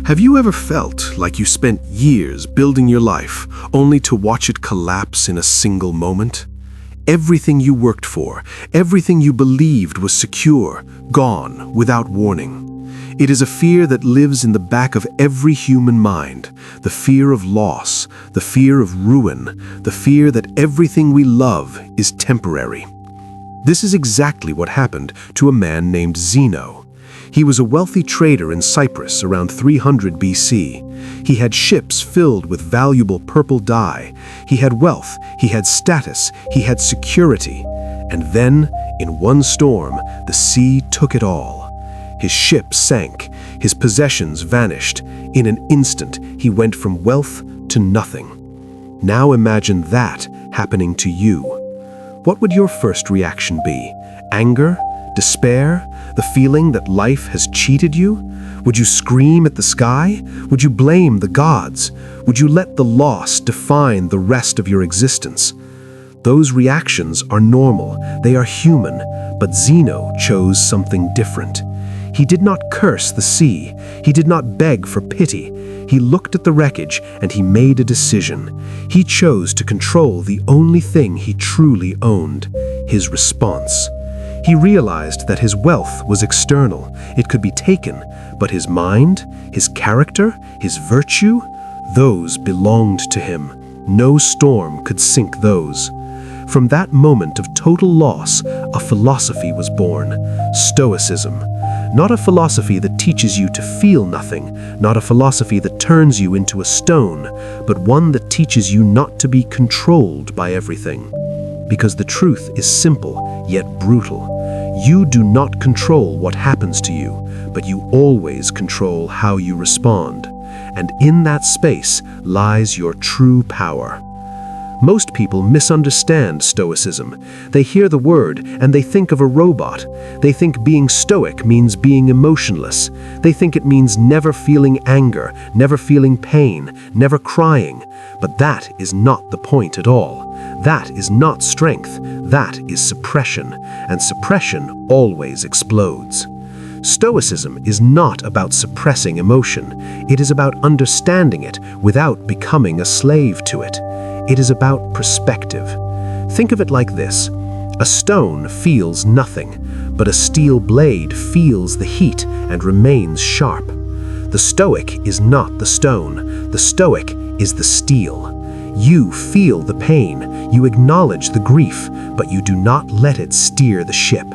Have you ever felt like you spent years building your life only to watch it collapse in a single moment? Everything you worked for, everything you believed was secure, gone without warning. It is a fear that lives in the back of every human mind, the fear of loss, the fear of ruin, the fear that everything we love is temporary. This is exactly what happened to a man named Zeno. He was a wealthy trader in Cyprus around 300 BC. He had ships filled with valuable purple dye. He had wealth, he had status, he had security. And then, in one storm, the sea took it all. His ship sank, his possessions vanished. In an instant, he went from wealth to nothing. Now imagine that happening to you. What would your first reaction be? Anger? Despair? The feeling that life has cheated you? Would you scream at the sky? Would you blame the gods? Would you let the loss define the rest of your existence? Those reactions are normal, they are human, but Zeno chose something different. He did not curse the sea. He did not beg for pity. He looked at the wreckage and he made a decision. He chose to control the only thing he truly owned, his response. He realized that his wealth was external. It could be taken, but his mind, his character, his virtue, those belonged to him. No storm could sink those. From that moment of total loss, a philosophy was born, Stoicism. Not a philosophy that teaches you to feel nothing, not a philosophy that turns you into a stone, but one that teaches you not to be controlled by everything. Because the truth is simple, yet brutal. You do not control what happens to you, but you always control how you respond. And in that space lies your true power. Most people misunderstand Stoicism. They hear the word and they think of a robot. They think being stoic means being emotionless. They think it means never feeling anger, never feeling pain, never crying. But that is not the point at all. That is not strength. That is suppression. And suppression always explodes. Stoicism is not about suppressing emotion. It is about understanding it without becoming a slave to it. It is about perspective. Think of it like this. A stone feels nothing, but a steel blade feels the heat and remains sharp. The Stoic is not the stone. The Stoic is the steel. You feel the pain, you acknowledge the grief, but you do not let it steer the ship.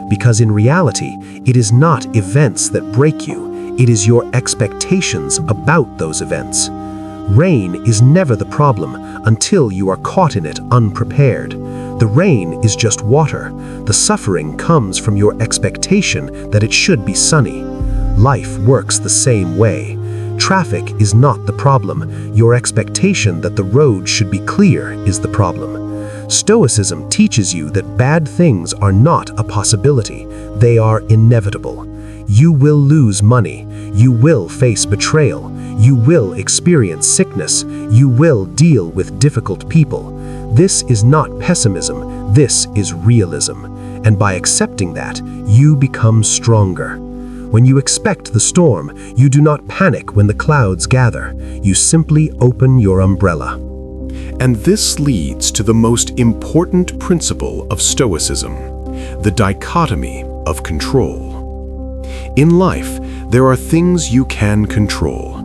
Because in reality, it is not events that break you. It is your expectations about those events. Rain is never the problem until you are caught in it unprepared. The rain is just water. The suffering comes from your expectation that it should be sunny. Life works the same way. Traffic is not the problem. Your expectation that the road should be clear is the problem. Stoicism teaches you that bad things are not a possibility. They are inevitable. You will lose money. You will face betrayal. You will experience sickness. You will deal with difficult people. This is not pessimism. This is realism. And by accepting that, you become stronger. When you expect the storm, you do not panic when the clouds gather. You simply open your umbrella. And this leads to the most important principle of Stoicism, the dichotomy of control. In life, there are things you can control,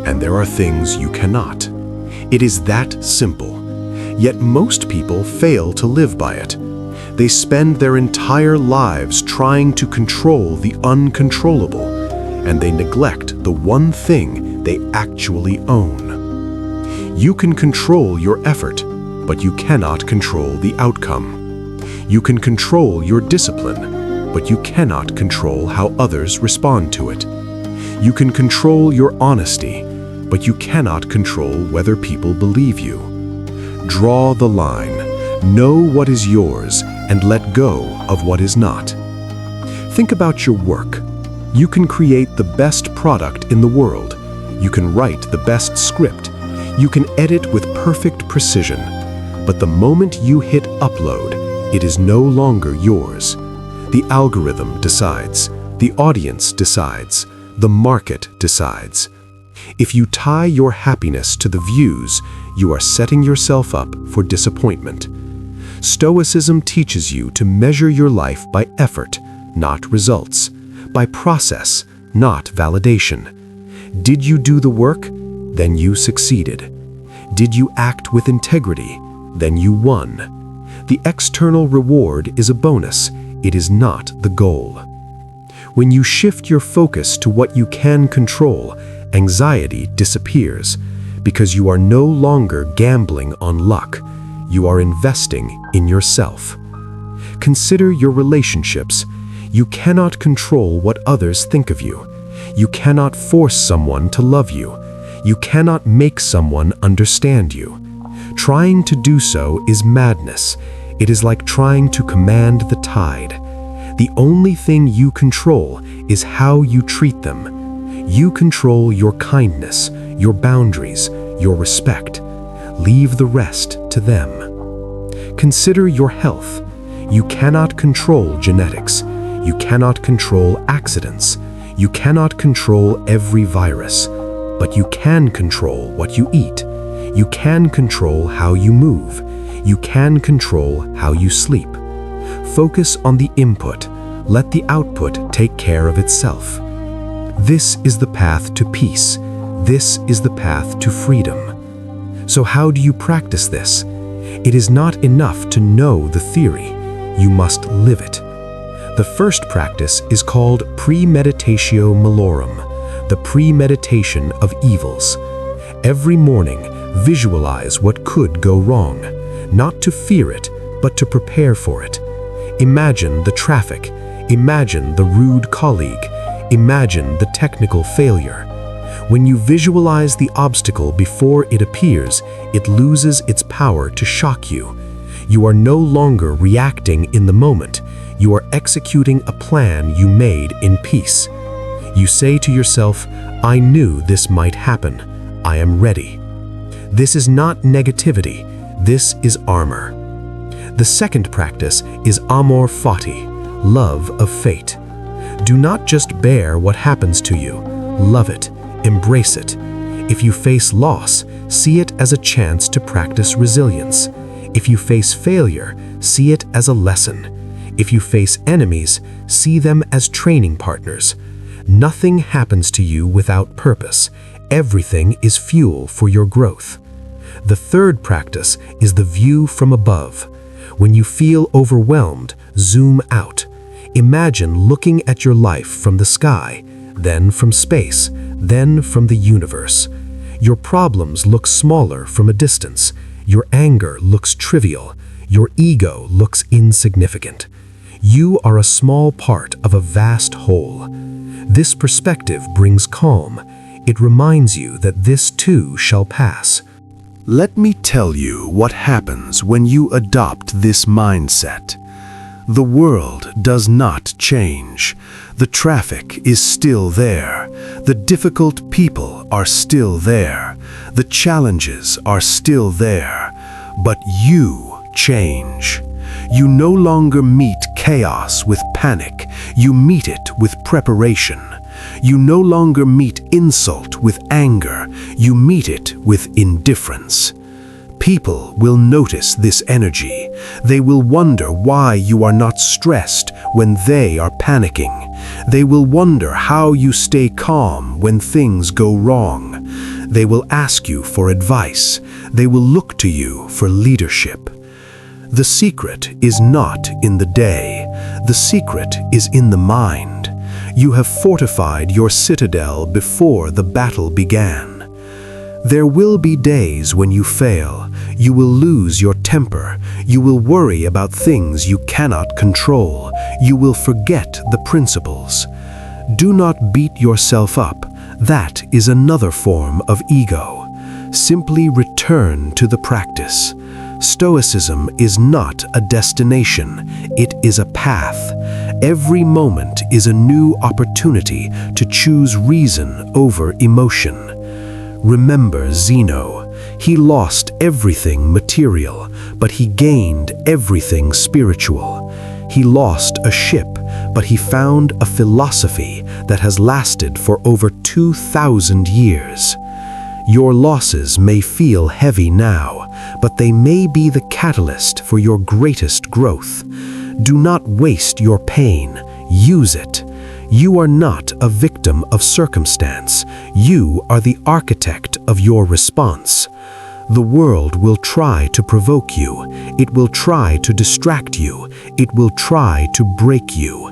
and there are things you cannot. It is that simple. Yet most people fail to live by it. They spend their entire lives trying to control the uncontrollable, and they neglect the one thing they actually own. You can control your effort, but you cannot control the outcome. You can control your discipline, but you cannot control how others respond to it. You can control your honesty, but you cannot control whether people believe you. Draw the line, know what is yours, and let go of what is not. Think about your work. You can create the best product in the world. You can write the best script. You can edit with perfect precision. But the moment you hit upload, it is no longer yours. The algorithm decides. The audience decides. The market decides. If you tie your happiness to the views, you are setting yourself up for disappointment. Stoicism teaches you to measure your life by effort, not results, by process, not validation. Did you do the work? Then you succeeded. Did you act with integrity? Then you won. The external reward is a bonus, it is not the goal. When you shift your focus to what you can control, anxiety disappears, because you are no longer gambling on luck. You are investing in yourself. Consider your relationships. You cannot control what others think of you. You cannot force someone to love you. You cannot make someone understand you. Trying to do so is madness. It is like trying to command the tide. The only thing you control is how you treat them. You control your kindness, your boundaries, your respect. Leave the rest to them. Consider your health. You cannot control genetics. You cannot control accidents. You cannot control every virus. But you can control what you eat. You can control how you move. You can control how you sleep. Focus on the input. Let the output take care of itself. This is the path to peace. This is the path to freedom. So how do you practice this? It is not enough to know the theory. You must live it. The first practice is called Premeditatio Malorum, the premeditation of evils. Every morning, visualize what could go wrong, not to fear it, but to prepare for it. Imagine the traffic. Imagine the rude colleague. Imagine the technical failure. When you visualize the obstacle before it appears, it loses its power to shock you. You are no longer reacting in the moment. You are executing a plan you made in peace. You say to yourself, I knew this might happen. I am ready. This is not negativity. This is armor. The second practice is Amor Fati, love of fate. Do not just bear what happens to you. Love it. Embrace it. If you face loss, see it as a chance to practice resilience. If you face failure, see it as a lesson. If you face enemies, see them as training partners. Nothing happens to you without purpose. Everything is fuel for your growth. The third practice is the view from above. When you feel overwhelmed, zoom out. Imagine looking at your life from the sky, then from space, then from the universe. Your problems look smaller from a distance. Your anger looks trivial. Your ego looks insignificant. You are a small part of a vast whole. This perspective brings calm. It reminds you that this too shall pass. Let me tell you what happens when you adopt this mindset. The world does not change. The traffic is still there. The difficult people are still there. The challenges are still there. But you change. You no longer meet chaos with panic. You meet it with preparation. You no longer meet insult with anger. You meet it with indifference. People will notice this energy. They will wonder why you are not stressed when they are panicking. They will wonder how you stay calm when things go wrong. They will ask you for advice. They will look to you for leadership. The secret is not in the day. The secret is in the mind. You have fortified your citadel before the battle began. There will be days when you fail. You will lose your temper. You will worry about things you cannot control. You will forget the principles. Do not beat yourself up. That is another form of ego. Simply return to the practice. Stoicism is not a destination. It is a path. Every moment is a new opportunity to choose reason over emotion. Remember Zeno. He lost everything material, but he gained everything spiritual. He lost a ship, but he found a philosophy that has lasted for over 2,000 years. Your losses may feel heavy now, but they may be the catalyst for your greatest growth. Do not waste your pain, use it. You are not a victim of circumstance. You are the architect of your response. The world will try to provoke you. It will try to distract you. It will try to break you.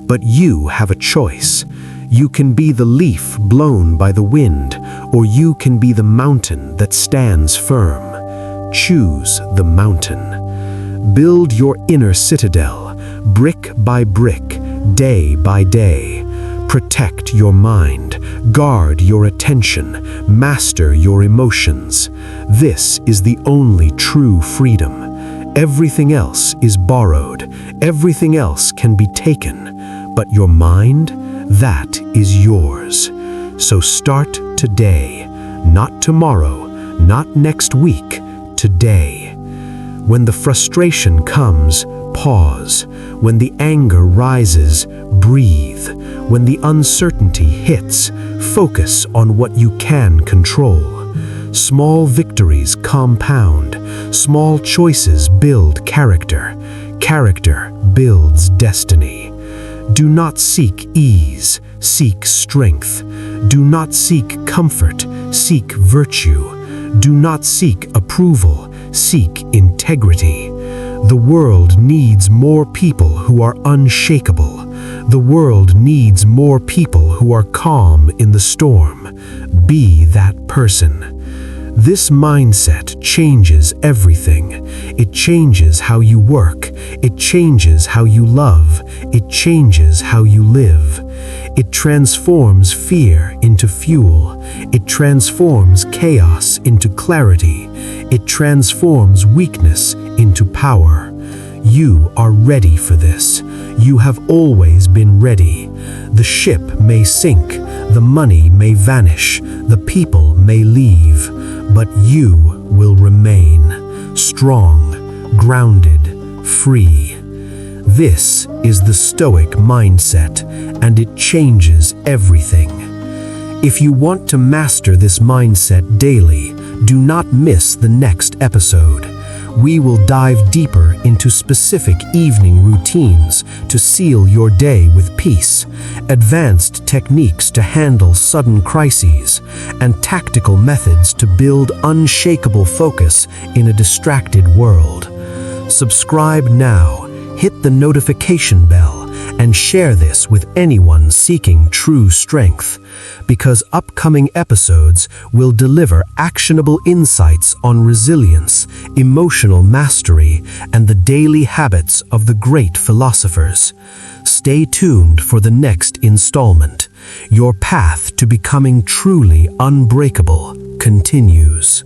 But you have a choice. You can be the leaf blown by the wind, or you can be the mountain that stands firm. Choose the mountain. Build your inner citadel, brick by brick, day by day. Protect your mind, guard your attention, master your emotions. This is the only true freedom. Everything else is borrowed, everything else can be taken, but your mind, that is yours. So start today, not tomorrow, not next week, today. When the frustration comes, pause. When the anger rises, breathe. When the uncertainty hits, focus on what you can control. Small victories compound. Small choices build character. Character builds destiny. Do not seek ease, seek strength. Do not seek comfort, seek virtue. Do not seek approval, seek integrity. The world needs more people who are unshakable. The world needs more people who are calm in the storm. Be that person. This mindset changes everything. It changes how you work. It changes how you love. It changes how you live. It transforms fear into fuel. It transforms chaos into clarity. It transforms weakness into power. You are ready for this. You have always been ready. The ship may sink, the money may vanish, the people may leave, but you will remain strong, grounded, free. This is the Stoic mindset, and it changes everything. If you want to master this mindset daily, do not miss the next episode. We will dive deeper into specific evening routines to seal your day with peace, advanced techniques to handle sudden crises, and tactical methods to build unshakable focus in a distracted world. Subscribe now, hit the notification bell, and share this with anyone seeking true strength, because upcoming episodes will deliver actionable insights on resilience, emotional mastery, and the daily habits of the great philosophers. Stay tuned for the next installment. Your path to becoming truly unbreakable continues.